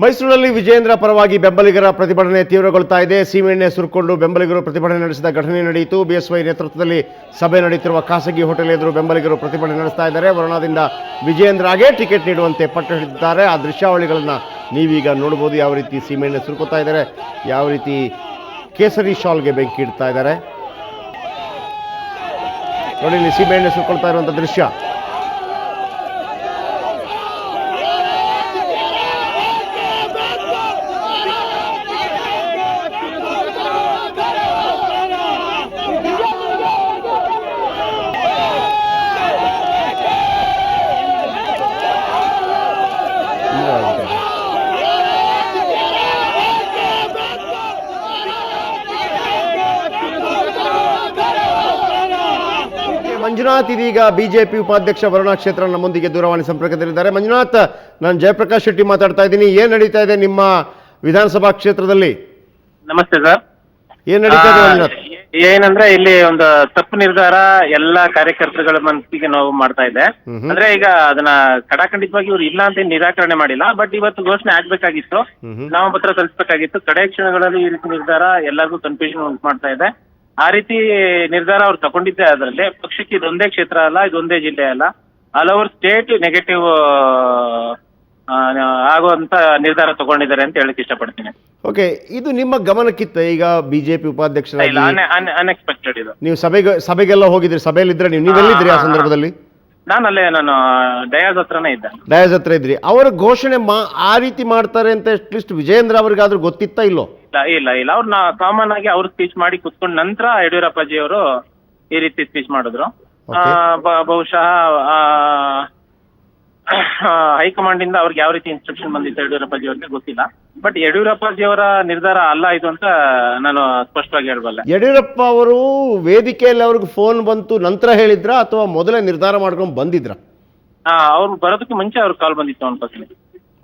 ಮೈಸೂರಿನಲ್ಲಿ ವಿಜಯೇಂದ್ರ ಪರವಾಗಿ ಬೆಂಬಲಿಗರ ಪ್ರತಿಭಟನೆ ತೀವ್ರಗೊಳ್ತಾ ಇದೆ. ಸೀಮೆಎಣ್ಣೆ ಸುರಿಕೊಂಡು ಬೆಂಬಲಿಗರು ಪ್ರತಿಭಟನೆ ನಡೆಸಿದ ಘಟನೆ ನಡೆಯಿತು. ಬಿಎಸ್ವೈ ನೇತೃತ್ವದಲ್ಲಿ ಸಭೆ ನಡೆಯುತ್ತಿರುವ ಖಾಸಗಿ ಹೋಟೆಲ್ ಎದುರು ಬೆಂಬಲಿಗರು ಪ್ರತಿಭಟನೆ ನಡೆಸ್ತಾ ಇದ್ದಾರೆ. ವರುಣಾದಿಂದ ವಿಜಯೇಂದ್ರಗೆ ಟಿಕೆಟ್ ನೀಡುವಂತೆ ಪಟ್ಟು ಹಿಡಿದಿದ್ದಾರೆ. ಆ ದೃಶ್ಯಾವಳಿಗಳನ್ನು ನೀವೀಗ ನೋಡಬಹುದು. ಯಾವ ರೀತಿ ಸೀಮೆಎಣ್ಣೆ ಸುರ್ಕೋತಾ ಇದ್ದಾರೆ, ಯಾವ ರೀತಿ ಕೇಸರಿ ಶಾಲ್ಗೆ ಬೆಂಕಿ ಇಡ್ತಾ ಇದ್ದಾರೆ ನೋಡಿ. ಇಲ್ಲಿ ಸೀಮೆಎಣ್ಣೆ ಸುರ್ಕೊಳ್ತಾ ಇರುವಂಥ ದೃಶ್ಯ. ಮಂಜುನಾಥ್ ಇದೀಗ ಬಿಜೆಪಿ ಉಪಾಧ್ಯಕ್ಷ ವರುಣ ಕ್ಷೇತ್ರ ನಮ್ಮೊಂದಿಗೆ ದೂರವಾಣಿ ಸಂಪರ್ಕದಲ್ಲಿದ್ದಾರೆ. ಮಂಜುನಾಥ್, ನಾನು ಜಯಪ್ರಕಾಶ್ ಶೆಟ್ಟಿ ಮಾತಾಡ್ತಾ ಇದ್ದೀನಿ. ಏನ್ ನಡೀತಾ ಇದೆ ನಿಮ್ಮ ವಿಧಾನಸಭಾ ಕ್ಷೇತ್ರದಲ್ಲಿ? ನಮಸ್ತೆ ಸರ್. ಏನ್ ನಡೀತಾ ಇದೆ ಮಂಜುನಾಥ್? ಏನಂದ್ರೆ ಇಲ್ಲಿ ಒಂದು ತಪ್ಪು ನಿರ್ಧಾರ ಎಲ್ಲಾ ಕಾರ್ಯಕರ್ತರುಗಳ ಮನಸ್ಸಿಗೆ ನೋವು ಮಾಡ್ತಾ ಇದೆ. ಅಂದ್ರೆ ಈಗ ಅದನ್ನ ಕಡಾಖಂಡಿತವಾಗಿ ಇವ್ರು ಇಲ್ಲ ಅಂತ ನಿರಾಕರಣೆ ಮಾಡಿಲ್ಲ, ಬಟ್ ಇವತ್ತು ಘೋಷಣೆ ಆಗ್ಬೇಕಾಗಿತ್ತು, ನಾಮಪತ್ರ ಸಲ್ಲಿಸಬೇಕಾಗಿತ್ತು. ಕಡೆ ಕ್ಷಣಗಳಲ್ಲಿ ಈ ರೀತಿ ನಿರ್ಧಾರ ಎಲ್ಲರಿಗೂ ಕನ್ಫ್ಯೂಷನ್ ಉಂಟು ಮಾಡ್ತಾ ಇದೆ. ಆ ರೀತಿ ನಿರ್ಧಾರ ಅವ್ರು ತಗೊಂಡಿದ್ದೆ. ಅದರಲ್ಲಿ ಪಕ್ಷಕ್ಕೆ ಇದೊಂದೇ ಕ್ಷೇತ್ರ ಅಲ್ಲ, ಇದೊಂದೇ ಜಿಲ್ಲೆ ಅಲ್ಲ, ಆಲ್ ಓವರ್ ಸ್ಟೇಟ್ ನೆಗೆಟಿವ್ ಆಗುವಂತ ನಿರ್ಧಾರ ತಗೊಂಡಿದ್ದಾರೆ ಅಂತ ಹೇಳಕ್ ಇಷ್ಟಪಡ್ತೀನಿ. ಓಕೆ, ಇದು ನಿಮ್ಮ ಗಮನಕ್ಕಿತ್ತ? ಈಗ ಬಿಜೆಪಿ ಉಪಾಧ್ಯಕ್ಷರಾಗಿ ಅನ್ಎಕ್ಸ್ಪೆಕ್ಟೆಡ್ ಇದು. ನೀವು ಸಭೆಗೆಲ್ಲ ಹೋಗಿದ್ರಿ, ಸಭೆಯಲ್ಲಿದ್ರೆ ನೀವೆಲ್ಲಿದ್ರಿ ಆ ಸಂದರ್ಭದಲ್ಲಿ? ನಾನು ಡಯಾಸ್ ಹತ್ರನೇ ಇದ್ದೆ. ಡಯಾಸ್ ಹತ್ರ ಇದ್ರಿ. ಅವರ ಘೋಷಣೆ ಆ ರೀತಿ ಮಾಡ್ತಾರೆ ಅಂತ ಅಟ್ಲೀಸ್ಟ್ ವಿಜಯೇಂದ್ರ ಅವ್ರಿಗಾದ್ರೂ ಗೊತ್ತಿತ್ತಾ ಇಲ್ಲೋ? ಇಲ್ಲ ಅವ್ರನ್ನ ಕಾಮನ್ ಆಗಿ ಅವ್ರು ಸ್ಪೀಚ್ ಮಾಡಿ ಕುತ್ಕೊಂಡ ನಂತರ ಯಡಿಯೂರಪ್ಪಾಜಿ ಅವರು ಈ ರೀತಿ ಸ್ಪೀಚ್ ಮಾಡಿದ್ರು. ಬಹುಶಃ ಹೈಕಮಾಂಡ್ ಇಂದ ಅವ್ರಿಗೆ ಯಾವ ರೀತಿ ಇನ್ಸ್ಟ್ರಕ್ಷನ್ ಬಂದಿತ್ತು ಯಡಿಯೂರಪ್ಪಾಜಿ ಅವ್ರಿಗೆ ಗೊತ್ತಿಲ್ಲ. ಬಟ್ ಯಡಿಯೂರಪ್ಪಾಜಿ ಅವರ ನಿರ್ಧಾರ ಅಲ್ಲ ಇದು ಅಂತ ನಾನು ಸ್ಪಷ್ಟವಾಗಿ ಹೇಳಬಲ್ಲೆ. ಯಡಿಯೂರಪ್ಪ ಅವರು ವೇದಿಕೆಯಲ್ಲಿ ಅವ್ರಿಗೆ ಫೋನ್ ಬಂತು ನಂತರ ಹೇಳಿದ್ರ ಅಥವಾ ಮೊದಲೇ ನಿರ್ಧಾರ ಮಾಡ್ಕೊಂಡು ಬಂದಿದ್ರ? ಅವ್ರು ಬರೋದಕ್ಕೆ ಮುಂಚೆ ಅವ್ರ ಕಾಲ್ ಬಂದಿತ್ತು ಅನ್ಕೋತೀನಿ.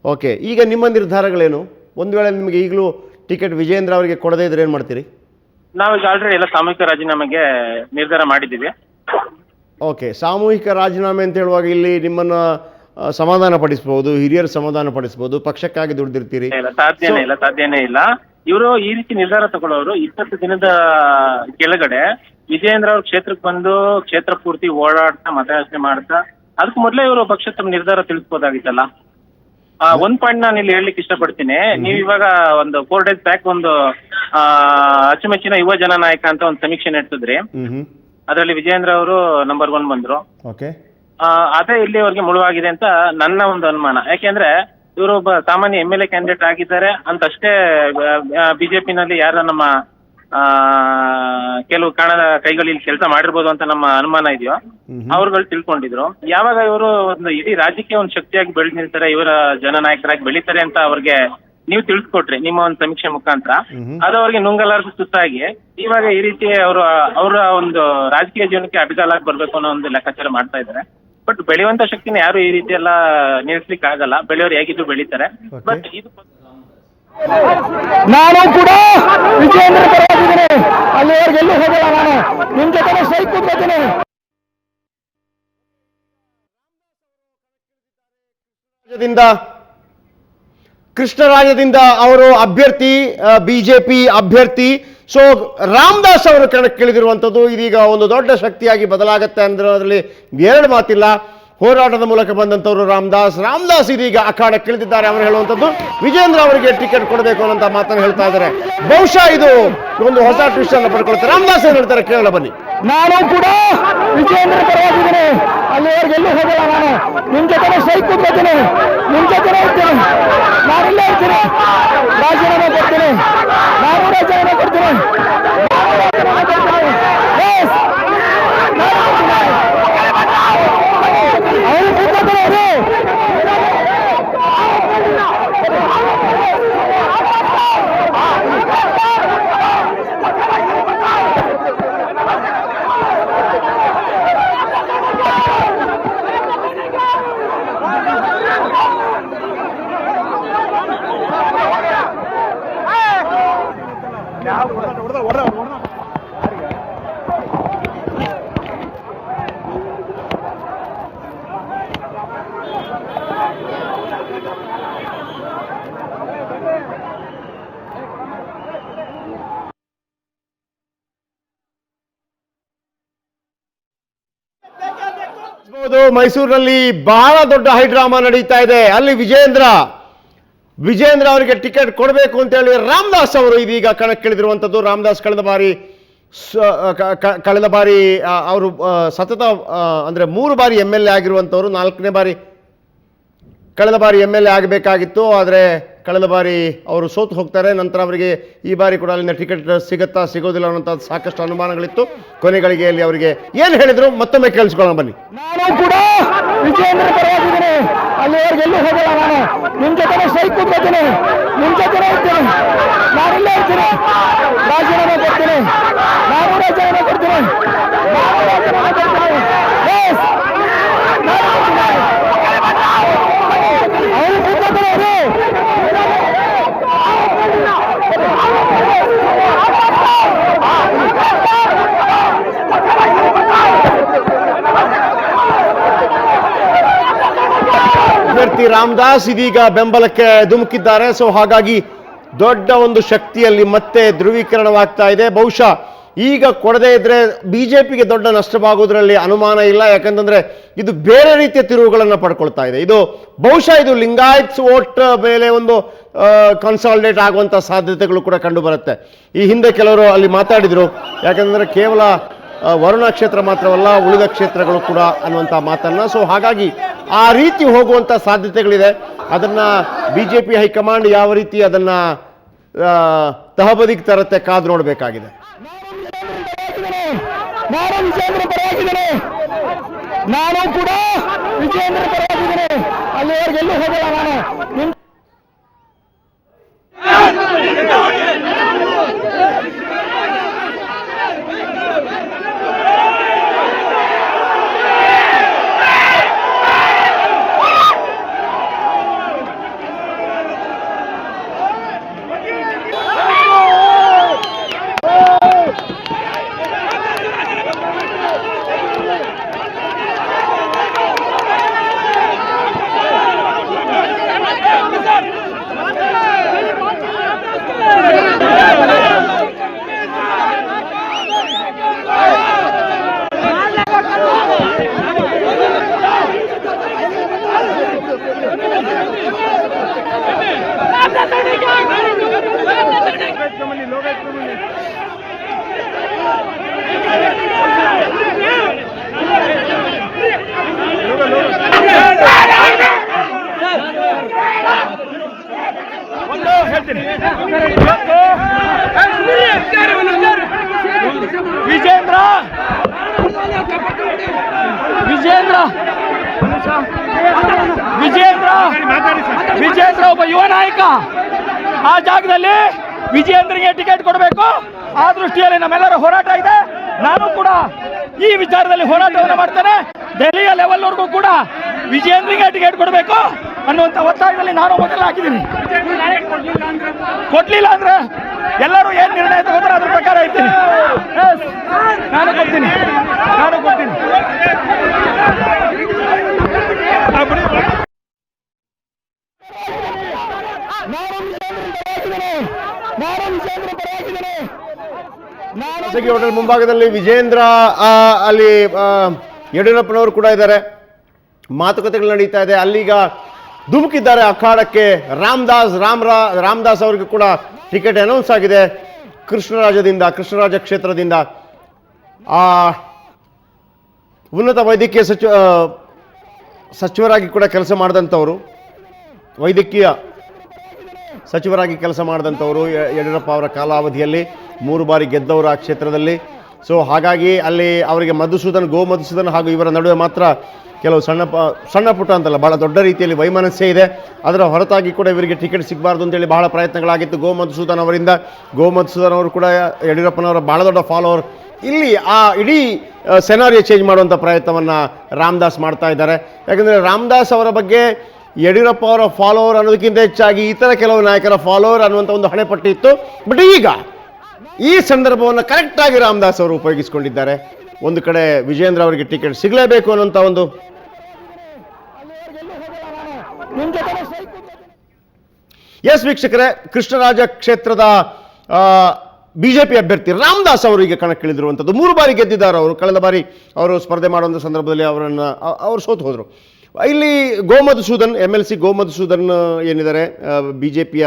ಓಕೆ, ಈಗ ನಿಮ್ಮ ನಿರ್ಧಾರಗಳೇನು? ಒಂದು ವೇಳೆ ನಿಮಗೆ ಈಗಲೂ ಟಿಕೆಟ್ ವಿಜಯೇಂದ್ರ ಅವರಿಗೆ ಕೊಡದೇ ಇದ್ರೆ ಏನ್ ಮಾಡ್ತೀರಿ? ನಾವೀಗ ಆಲ್ರೆಡಿ ಎಲ್ಲ ಸಾಮೂಹಿಕ ರಾಜೀನಾಮೆಗೆ ನಿರ್ಧಾರ ಮಾಡಿದ್ದೀವಿ. ಓಕೆ, ಸಾಮೂಹಿಕ ರಾಜೀನಾಮೆ ಅಂತ ಹೇಳುವಾಗ ಇಲ್ಲಿ ನಿಮ್ಮನ್ನ ಸಮಾಧಾನ ಪಡಿಸಬಹುದು, ಹಿರಿಯರು ಸಮಾಧಾನ ಪಡಿಸಬಹುದು, ಪಕ್ಷಕ್ಕಾಗಿ ದುಡಿದಿರ್ತೀರಿ. ಸಾಧ್ಯನೇ ಇಲ್ಲ. ಇವರು ಈ ರೀತಿ ನಿರ್ಧಾರ ತಗೊಳ್ಳೋರು 20 ದಿನದ ಕೆಳಗಡೆ ವಿಜಯೇಂದ್ರ ಅವ್ರ ಕ್ಷೇತ್ರಕ್ಕೆ ಬಂದು ಕ್ಷೇತ್ರ ಪೂರ್ತಿ ಓಡಾಡ್ತಾ ಮತಯಾಚನೆ ಮಾಡ್ತಾ ಅದಕ್ಕೆ ಮೊದಲೇ ಇವರು ಪಕ್ಷ ತಮ್ಮ ನಿರ್ಧಾರ ತಿಳಿಸ್ಬೋದಾಗಿತ್ತಲ್ಲ. ಒಂದ್ ಪಾಯಿಂಟ್ ನಾನು ಇಲ್ಲಿ ಹೇಳಲಿಕ್ಕೆ ಇಷ್ಟಪಡ್ತೀನಿ. ನೀವು ಇವಾಗ ಒಂದು 4 days ಬ್ಯಾಕ್ ಒಂದು ಅಚ್ಚುಮೆಚ್ಚಿನ ಯುವ ಜನ ನಾಯಕ ಅಂತ ಒಂದು ಸಮೀಕ್ಷೆ ನಡೆಸಿದ್ರಿ. ಅದರಲ್ಲಿ ವಿಜಯೇಂದ್ರ ಅವರು ನಂಬರ್ 1 ಬಂದ್ರು. ಅದೇ ಇಲ್ಲಿವರೆಗೆ ಮುಳುವಾಗಿದೆ ಅಂತ ನನ್ನ ಒಂದು ಅನುಮಾನ. ಯಾಕೆಂದ್ರೆ ಇವರು ಒಬ್ಬ ಸಾಮಾನ್ಯ MLA ಕ್ಯಾಂಡಿಡೇಟ್ ಆಗಿದ್ದಾರೆ ಅಂತಷ್ಟೇ ಬಿಜೆಪಿನಲ್ಲಿ ಯಾರ ನಮ್ಮ ಕೆಲವು ಕಾರಣದ ಕೈಗಳಲ್ಲಿ ಕೆಲಸ ಮಾಡಿರ್ಬೋದು ಅಂತ ನಮ್ಮ ಅನುಮಾನ ಇದೆಯೋ ಅವ್ರುಗಳು ತಿಳ್ಕೊಂಡಿದ್ರು. ಯಾವಾಗ ಇವರು ಒಂದು ಇಡೀ ರಾಜ್ಯಕ್ಕೆ ಒಂದು ಶಕ್ತಿಯಾಗಿ ಬೆಳೆದಿರ್ತಾರೆ, ಇವರ ಜನನಾಯಕರಾಗಿ ಬೆಳೀತಾರೆ ಅಂತ ಅವ್ರಿಗೆ ನೀವು ತಿಳಿಸ್ಕೊಟ್ರಿ ನಿಮ್ಮ ಒಂದು ಸಮೀಕ್ಷೆ ಮುಖಾಂತರ. ಅದು ಅವ್ರಿಗೆ ನುಂಗಲಾರ್ದು ಸುತ್ತಾಗಿ ಇವಾಗ ಈ ರೀತಿ ಅವರ ಒಂದು ರಾಜಕೀಯ ಜೀವನಕ್ಕೆ ಅಡ್ಡಗಾಲಾಗಿ ಬರ್ಬೇಕು ಅನ್ನೋ ಒಂದು ಲೆಕ್ಕಾಚಾರ ಮಾಡ್ತಾ ಇದ್ದಾರೆ. ಬಟ್ ಬೆಳೆಯುವಂತ ಶಕ್ತಿನ ಯಾರು ಈ ರೀತಿ ಎಲ್ಲ ನಿಲ್ಲಿಸ್ಲಿಕ್ಕೆ ಆಗಲ್ಲ. ಬೆಳೆಯೋರು ಹೇಗಿದ್ರು ಬೆಳೀತಾರೆ. ಬಟ್ ಇದು ನಾನು ಕೂಡ ವಿಜಯೇಂದ್ರ ಪರವಾಗಿದ್ದೇನೆ, ಅಲ್ಲಿವರೆಗೆಲ್ಲೂ ಹೋಗಲ್ಲ. ನಾನು ನಿಮ್ ಜೊತೆ ಸೈ ಕೂತ್ಕೊತೀನಿ. ಕೃಷ್ಣರಾಜದಿಂದ ಅವರು ಅಭ್ಯರ್ಥಿ, ಬಿಜೆಪಿ ಅಭ್ಯರ್ಥಿ. ಸೊ ರಾಮದಾಸ್ ಅವರು ಕಣಕ್ಕಿಳಿದಿರುವಂಥದ್ದು ಇದೀಗ ಒಂದು ದೊಡ್ಡ ಶಕ್ತಿಯಾಗಿ ಬದಲಾಗತ್ತೆ ಅನ್ನೋದ್ರಲ್ಲಿ ಎರಡು ಮಾತಿಲ್ಲ. ಹೋರಾಟದ ಮೂಲಕ ಬಂದಂಥವ್ರು ರಾಮದಾಸ್ ಇದೀಗ ಅಖಾಡಕ್ಕಿಳಿದಿದ್ದಾರೆ. ಅವರು ಹೇಳುವಂಥದ್ದು ವಿಜಯೇಂದ್ರ ಅವರಿಗೆ ಟಿಕೆಟ್ ಕೊಡಬೇಕು ಅನ್ನೋ ಮಾತನ್ನು ಹೇಳ್ತಾ ಇದ್ದಾರೆ. ಬಹುಶಃ ಇದು ಒಂದು ಹೊಸ ಟ್ವಿಸ್ಟ್ ಅನ್ನು ಪಡ್ಕೊಳ್ತಾರೆ. ರಾಮದಾಸ್ ಏನು ಹೇಳ್ತಾರೆ ಕೇಳೋಣ ಬನ್ನಿ. ನಾನು ಕೂಡ ವಿಜಯೇಂದ್ರ ಪರವಾಗಿದ್ದೇನೆ, ಅಲ್ಲಿವರೆಗೆಲ್ಲೂ ಹೋಗಲ್ಲ. ನಾನು ನಿಮ್ ಜೊತೆ ಸೈ ಕೂತ್ಕೊತೀನಿ, ನಿಮ್ ಜೊತೆ ಇರ್ತೀನಿ, ನಾನಿಲ್ಲೇ ಇರ್ತೀನಿ, ರಾಜೀನಾಮೆ ಕೊಡ್ತೀನಿ, ನಾನು ರಾಜೀನಾಮೆ ಕೊಡ್ತೀನಿ. ಅವರು ಕೂತ್ಕೊತಾರೆ. ಹೌದು, ಮೈಸೂರಿನಲ್ಲಿ ಬಹಳ ದೊಡ್ಡ ಹೈಡ್ರಾಮಾ ನಡೀತಾ ಇದೆ. ಅಲ್ಲಿ ವಿಜೇಂದ್ರ ಅವರಿಗೆ ಟಿಕೆಟ್ ಕೊಡಬೇಕು ಅಂತ ಹೇಳಿ ರಾಮದಾಸ್ ಅವರು ಇದೀಗ ಕಣಕ್ಕಿಳಿದಿರುವಂಥದ್ದು. ರಾಮದಾಸ್ ಕಳೆದ ಬಾರಿ ಅವರು ಸತತ ಅಂದ್ರೆ 3 ಬಾರಿ MLA ಆಗಿರುವಂಥವ್ರು. 4ನೇ ಬಾರಿ ಕಳೆದ ಬಾರಿ MLA ಆಗಬೇಕಾಗಿತ್ತು, ಆದರೆ ಕಳೆದ ಬಾರಿ ಅವರು ಸೋತು ಹೋಗ್ತಾರೆ. ನಂತರ ಅವರಿಗೆ ಈ ಬಾರಿ ಕೂಡ ಅಲ್ಲಿಂದ ಟಿಕೆಟ್ ಸಿಗುತ್ತಾ ಸಿಗೋದಿಲ್ಲ ಅನ್ನೋಂಥದ್ದು ಸಾಕಷ್ಟು ಅನುಮಾನಗಳಿತ್ತು. ಕೊನೆಗಳಿಗೆಯಲ್ಲಿ ಅವರಿಗೆ ಏನು ಹೇಳಿದ್ರು ಮತ್ತೊಮ್ಮೆ ಕೇಳಿಸ್ಕೊಳ್ಳೋಣ ಬನ್ನಿ. ನಾನು ಕೂಡ ವಿಜೇಂದ್ರ ಪರವಾಗಿದ್ದೀನಿ, ಅಲ್ಲಿವರೆಗೆಲ್ಲೂ ಹೋಗಲ್ಲ. ನಾನು ನಿಮ್ಮ ಜೊತೆ ಸೈಕ್ ಕೂತ್ಕೊತೀನಿ, ನಿಮ್ಮ ಜೊತೆ ಇರ್ತೀನಿ, ನಾನಿಲ್ಲೇ ಇರ್ತೀನಿ, ರಾಜೀನಾಮೆ ಕೊಡ್ತೀನಿ, ನಾನು ರಾಜೀನಾಮೆ ಕೊಡ್ತೀನಿ, ನಾನು ರಾಜೀನಾಮೆ ಕೊಡ್ತೀನಿ. Yes! ನಾನು ಕೊಡ್ತೀನಿ. ಅವರು ಕೂತ್ಕೊತಾರೆ ಅಭ್ಯರ್ಥಿ ರಾಮದಾಸ್ ಇದೀಗ ಬೆಂಬಲಕ್ಕೆ ಧುಮುಕಿದ್ದಾರೆ. ಸೊ ಹಾಗಾಗಿ ದೊಡ್ಡ ಒಂದು ಶಕ್ತಿಯಲ್ಲಿ ಮತ್ತೆ ಧ್ರುವೀಕರಣವಾಗ್ತಾ ಇದೆ. ಬಹುಶಃ ಈಗ ಕೊಡದೇ ಇದ್ರೆ ಬಿಜೆಪಿಗೆ ದೊಡ್ಡ ನಷ್ಟವಾಗುವುದರಲ್ಲಿ ಅನುಮಾನ ಇಲ್ಲ. ಯಾಕಂತಂದ್ರೆ ಇದು ಬೇರೆ ರೀತಿಯ ತಿರುವುಗಳನ್ನು ಪಡ್ಕೊಳ್ತಾ ಇದೆ. ಇದು ಬಹುಶಃ ಇದು ಲಿಂಗಾಯತ್ಸ್ ವೋಟ್ ಮೇಲೆ ಒಂದು ಕನ್ಸಾಲಿಡೇಟ್ ಆಗುವಂತ ಸಾಧ್ಯತೆಗಳು ಕೂಡ ಕಂಡು ಬರುತ್ತೆ. ಈ ಹಿಂದೆ ಕೆಲವರು ಅಲ್ಲಿ ಮಾತಾಡಿದ್ರು, ಯಾಕಂದ್ರೆ ಕೇವಲ ವರುಣ ಕ್ಷೇತ್ರ ಮಾತ್ರವಲ್ಲ ಉಳಿದ ಕ್ಷೇತ್ರಗಳು ಕೂಡ ಅನ್ನುವಂಥ ಮಾತನ್ನ. ಸೊ ಹಾಗಾಗಿ ಆ ರೀತಿ ಹೋಗುವಂಥ ಸಾಧ್ಯತೆಗಳಿದೆ. ಅದನ್ನ ಬಿಜೆಪಿ ಹೈಕಮಾಂಡ್ ಯಾವ ರೀತಿ ಅದನ್ನ ತಹಬದಿಗೆ ತರತ್ತೆ ಕಾದು ನೋಡಬೇಕಾಗಿದೆ. ನಾನು ವಿಜೇಂದ್ರ ಪರವಾಗಿದ್ದೀನಿ, ನಾನು ಕೂಡ ವಿಜೇಂದ್ರ ಪರವಾಗಿದ್ದೀನಿ, ಅಲ್ಲಿವರೆಗೆಲ್ಲೂ ಹೋಗಲ್ಲ. ನಾನು ವಿಜೇಂದ್ರ ಒಬ್ಬ ಯುವ ನಾಯಕ. ಆ ಜಾಗದಲ್ಲಿ ವಿಜೇಂದ್ರಿಗೆ ಟಿಕೆಟ್ ಕೊಡಬೇಕು, ಆ ದೃಷ್ಟಿಯಲ್ಲಿ ನಮ್ಮೆಲ್ಲರ ಹೋರಾಟ ಇದೆ. ನಾನು ಕೂಡ ಈ ವಿಚಾರದಲ್ಲಿ ಹೋರಾಟವನ್ನು ಮಾಡ್ತೇನೆ. ದೆಹಲಿಯ ಲೆವೆಲ್ವರೆಗೂ ಕೂಡ ವಿಜೇಂದ್ರಿಗೆ ಟಿಕೆಟ್ ಕೊಡಬೇಕು ಅನ್ನುವಂಥ ಒತ್ತಾಯದಲ್ಲಿ ನಾನು ಮೊದಲು ಹಾಕಿದ್ದೀನಿ. ಕೊಡ್ಲಿಲ್ಲ ಅಂದ್ರೆ ಎಲ್ಲರೂ ಏನ್ ನಿರ್ಣಯ ತಗೋತಾರೆ ಅದ್ರ ಪ್ರಕಾರ ಇರ್ತೀನಿ. ನಾನು ಕೊಡ್ತೀನಿ. ಖಾಸಗಿ ಹೋಟೆಲ್ ಮುಂಭಾಗದಲ್ಲಿ ವಿಜೇಂದ್ರ ಅಲ್ಲಿ ಯಡಿಯೂರಪ್ಪನವರು ಕೂಡ ಇದ್ದಾರೆ. ಮಾತುಕತೆಗಳು ನಡೀತಾ ಇದೆ. ಅಲ್ಲಿಗ ಧುಮುಕಿದ್ದಾರೆ ಅಖಾಡಕ್ಕೆ ರಾಮದಾಸ್ ಅವರಿಗೆ ಕೂಡ ಟಿಕೆಟ್ ಅನೌನ್ಸ್ ಆಗಿದೆ. ಕೃಷ್ಣರಾಜ ಕ್ಷೇತ್ರದಿಂದ ಉನ್ನತ ವೈದ್ಯಕೀಯ ಸಚಿವರಾಗಿ ಕೂಡ ಕೆಲಸ ಮಾಡಿದಂಥವರು, ವೈದ್ಯಕೀಯ ಸಚಿವರಾಗಿ ಕೆಲಸ ಮಾಡಿದಂಥವರು ಯಡಿಯೂರಪ್ಪ ಅವರ ಕಾಲಾವಧಿಯಲ್ಲಿ 3 ಬಾರಿ ಗೆದ್ದವರು ಆ ಕ್ಷೇತ್ರದಲ್ಲಿ. ಸೊ ಹಾಗಾಗಿ ಅಲ್ಲಿ ಅವರಿಗೆ ಗೋ ಮಧುಸೂದನ್ ಹಾಗೂ ಇವರ ನಡುವೆ ಮಾತ್ರ ಕೆಲವು ಸಣ್ಣ ಪುಟ್ಟ ಅಂತಲ್ಲ, ಬಹಳ ದೊಡ್ಡ ರೀತಿಯಲ್ಲಿ ವೈಮನಸ್ಸೆ ಇದೆ. ಅದರ ಹೊರತಾಗಿ ಕೂಡ ಇವರಿಗೆ ಟಿಕೆಟ್ ಸಿಗಬಾರ್ದು ಅಂತೇಳಿ ಬಹಳ ಪ್ರಯತ್ನಗಳಾಗಿತ್ತು ಗೋ ಮಧುಸೂದನ್ ಅವರಿಂದ. ಗೋ ಮಧುಸೂದನ್ ಅವರು ಕೂಡ ಯಡಿಯೂರಪ್ಪನವರ ಬಹಳ ದೊಡ್ಡ ಫಾಲೋವರ್. ಇಲ್ಲಿ ಆ ಇಡೀ ಸೆನಾರಿಯೋ ಚೇಂಜ್ ಮಾಡುವಂಥ ಪ್ರಯತ್ನವನ್ನು ರಾಮದಾಸ್ ಮಾಡ್ತಾ ಇದ್ದಾರೆ. ಯಾಕಂದರೆ ರಾಮದಾಸ್ ಅವರ ಬಗ್ಗೆ ಯಡಿಯೂರಪ್ಪ ಅವರ ಫಾಲೋವರ್ ಅನ್ನೋದಕ್ಕಿಂತ ಹೆಚ್ಚಾಗಿ ಇತರ ಕೆಲವು ನಾಯಕರ ಫಾಲೋವರ್ ಅನ್ನುವಂಥ ಒಂದು ಹಣೆಪಟ್ಟಿ ಇತ್ತು. ಬಟ್ ಈಗ ಈ ಸಂದರ್ಭವನ್ನು ಕರೆಕ್ಟಾಗಿ ರಾಮದಾಸ್ ಅವರು ಉಪಯೋಗಿಸಿಕೊಂಡಿದ್ದಾರೆ. ಒಂದು ಕಡೆ ವಿಜೇಂದ್ರ ಅವರಿಗೆ ಟಿಕೆಟ್ ಸಿಗಲೇಬೇಕು ಅನ್ನುವಂಥ ಒಂದು ಎಸ್ ವೀಕ್ಷಕರೇ, ಕೃಷ್ಣರಾಜ ಕ್ಷೇತ್ರದ ಬಿಜೆಪಿ ಅಭ್ಯರ್ಥಿ ರಾಮದಾಸ್ ಅವರು ಈಗ ಕಣಕ್ಕಿಳಿದಿರುವಂಥದ್ದು. 3 ಬಾರಿ ಗೆದ್ದಿದ್ದಾರೆ ಅವರು. ಕಳೆದ ಬಾರಿ ಅವರು ಸ್ಪರ್ಧೆ ಮಾಡುವಂಥ ಸಂದರ್ಭದಲ್ಲಿ ಅವರು ಸೋತು ಹೋದರು. ಇಲ್ಲಿ ಗೋಮಧುಸೂದನ್ MLC ಗೋಮಧುಸೂದನ್ ಏನಿದ್ದಾರೆ, BJPಯ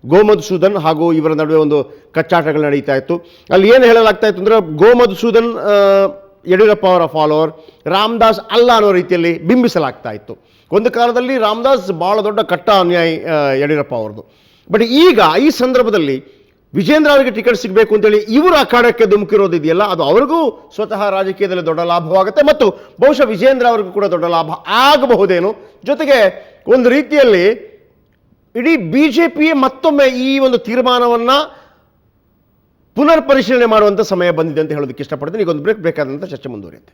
ಗೋಮಧುಸೂದನ್ ಹಾಗೂ ಇವರ ನಡುವೆ ಒಂದು ಕಚ್ಚಾಟಗಳು ನಡೀತಾ ಇತ್ತು. ಅಲ್ಲಿ ಏನು ಹೇಳಲಾಗ್ತಾ ಇತ್ತು ಅಂದರೆ, ಗೋಮಧುಸೂದನ್ ಯಡಿಯೂರಪ್ಪ ಅವರ ಫಾಲೋವರ್, ರಾಮದಾಸ್ ಅಲ್ಲ ಅನ್ನೋ ರೀತಿಯಲ್ಲಿ ಬಿಂಬಿಸಲಾಗ್ತಾ ಇತ್ತು. ಒಂದು ಕಾಲದಲ್ಲಿ ರಾಮದಾಸ್ ಭಾಳ ದೊಡ್ಡ ಕಟ್ಟ ಅನ್ಯಾಯಿ ಯಡಿಯೂರಪ್ಪ ಅವ್ರದ್ದು. ಬಟ್ ಈಗ ಈ ಸಂದರ್ಭದಲ್ಲಿ ವಿಜೇಂದ್ರ ಅವರಿಗೆ ಟಿಕೆಟ್ ಸಿಗಬೇಕು ಅಂತೇಳಿ ಇವರು ಅಖಾಡಕ್ಕೆ ಧುಮುಕಿರೋದಿದೆಯಲ್ಲ, ಅದು ಅವ್ರಿಗೂ ಸ್ವತಃ ರಾಜಕೀಯದಲ್ಲಿ ದೊಡ್ಡ ಲಾಭವಾಗುತ್ತೆ ಮತ್ತು ಬಹುಶಃ ವಿಜೇಂದ್ರ ಅವ್ರಿಗೂ ಕೂಡ ದೊಡ್ಡ ಲಾಭ ಆಗಬಹುದೇನು. ಜೊತೆಗೆ ಒಂದು ರೀತಿಯಲ್ಲಿ ಇಡೀ BJP ಮತ್ತೊಮ್ಮೆ ಈ ಒಂದು ತೀರ್ಮಾನವನ್ನು ಪುನರ್ ಪರಿಶೀಲನೆ ಮಾಡುವಂಥ ಸಮಯ ಬಂದಿದೆ ಅಂತ ಹೇಳೋದಕ್ಕೆ ಇಷ್ಟಪಡ್ತೀನಿ. ಈಗ ಒಂದು ಬ್ರೇಕ್ ಬೇಕಾದಂಥ ಚರ್ಚೆ ಮುಂದುವರಿಯುತ್ತೆ.